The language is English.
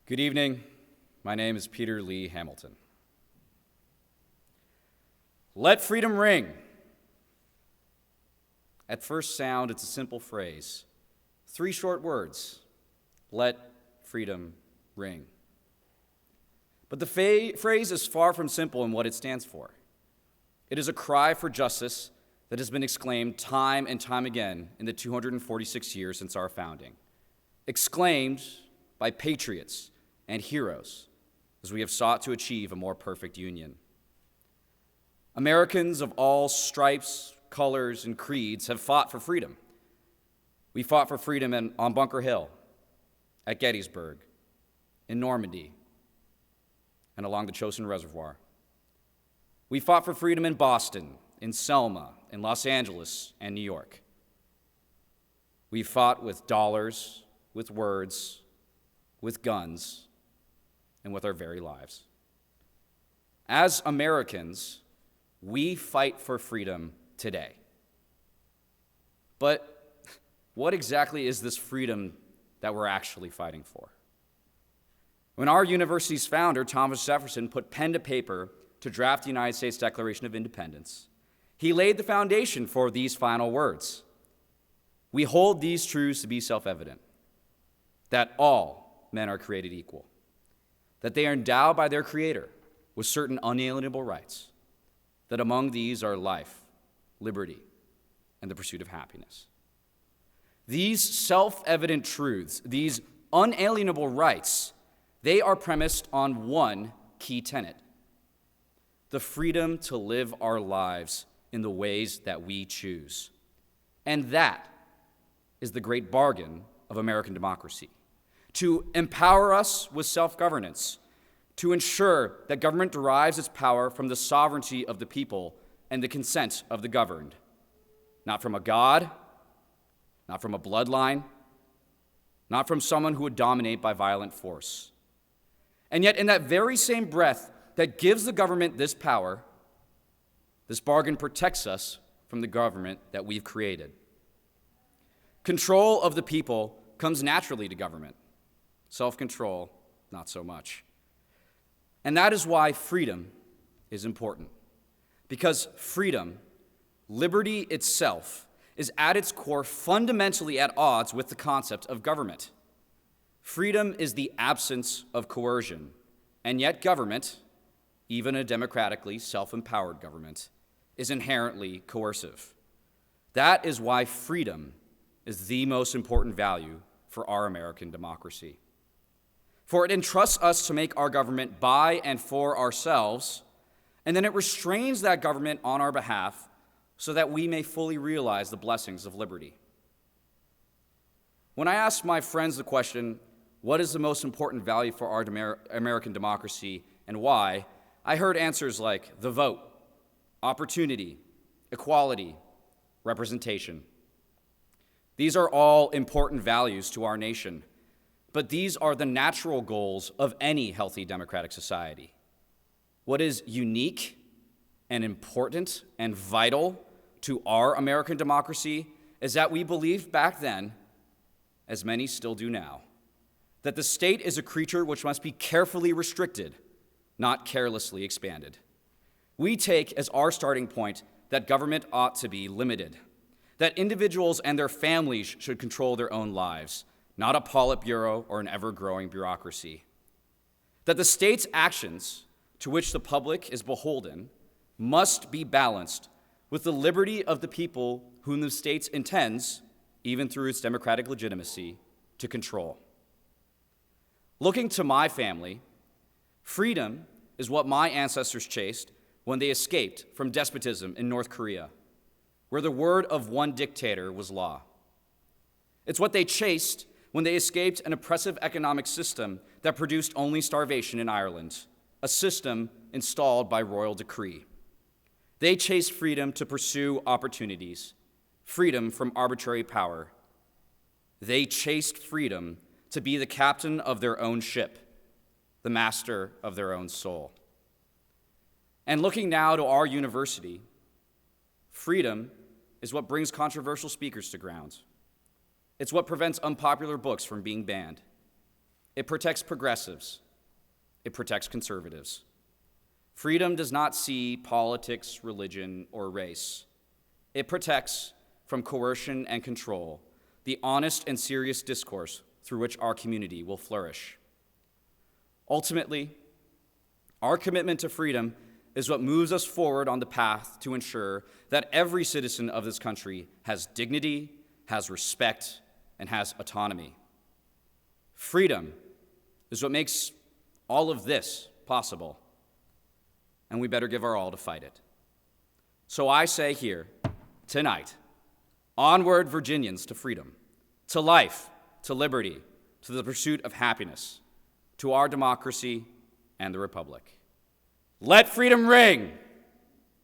Good evening. My name is Peter Lee Hamilton. Let freedom ring. At first sound, it's a simple phrase. 3 short words. Let freedom ring. But the phrase is far from simple in what it stands for. It is a cry for justice that has been exclaimed time and time again in the 246 years since our founding. Exclaimed by patriots and heroes as we have sought to achieve a more perfect union. Americans of all stripes, colors, and creeds have fought for freedom. We fought for freedom on Bunker Hill, at Gettysburg, in Normandy, and along the Chosin Reservoir. We fought for freedom in Boston, in Selma, in Los Angeles, and New York. We fought with dollars, with words, with guns, and with our very lives. As Americans, we fight for freedom today. But what exactly is this freedom that we're actually fighting for? When our university's founder, Thomas Jefferson, put pen to paper to draft the United States Declaration of Independence, he laid the foundation for these final words. We hold these truths to be self-evident, that all men are created equal, that they are endowed by their Creator with certain unalienable rights, that among these are life, liberty, and the pursuit of happiness. These self-evident truths, these unalienable rights, they are premised on one key tenet: the freedom to live our lives in the ways that we choose. And that is the great bargain of American democracy: to empower us with self-governance, to ensure that government derives its power from the sovereignty of the people and the consent of the governed, not from a god, not from a bloodline, not from someone who would dominate by violent force. And yet, in that very same breath that gives the government this power, this bargain protects us from the government that we've created. Control of the people comes naturally to government. Self-control, not so much. And that is why freedom is important. Because freedom, liberty itself, is at its core fundamentally at odds with the concept of government. Freedom is the absence of coercion, and yet government, even a democratically self-empowered government, is inherently coercive. That is why freedom is the most important value for our American democracy. For it entrusts us to make our government by and for ourselves, and then it restrains that government on our behalf so that we may fully realize the blessings of liberty. When I asked my friends the question, what is the most important value for our American democracy and why, I heard answers like the vote, opportunity, equality, representation. These are all important values to our nation, but these are the natural goals of any healthy democratic society. What is unique and important and vital to our American democracy is that we believed back then, as many still do now, that the state is a creature which must be carefully restricted, not carelessly expanded. We take as our starting point that government ought to be limited, that individuals and their families should control their own lives, not a Politburo or an ever-growing bureaucracy. That the state's actions, to which the public is beholden, must be balanced with the liberty of the people whom the state intends, even through its democratic legitimacy, to control. Looking to my family, freedom is what my ancestors chased when they escaped from despotism in North Korea, where the word of one dictator was law. It's what they chased when they escaped an oppressive economic system that produced only starvation in Ireland, a system installed by royal decree. They chased freedom to pursue opportunities, freedom from arbitrary power. They chased freedom to be the captain of their own ship, the master of their own soul. And looking now to our university, freedom is what brings controversial speakers to ground. It's what prevents unpopular books from being banned. It protects progressives. It protects conservatives. Freedom does not see politics, religion, or race. It protects from coercion and control the honest and serious discourse through which our community will flourish. Ultimately, our commitment to freedom is what moves us forward on the path to ensure that every citizen of this country has dignity, has respect, and has autonomy. Freedom is what makes all of this possible, and we better give our all to fight it. So I say here, tonight, onward, Virginians, to freedom, to life, to liberty, to the pursuit of happiness, to our democracy and the Republic. Let freedom ring!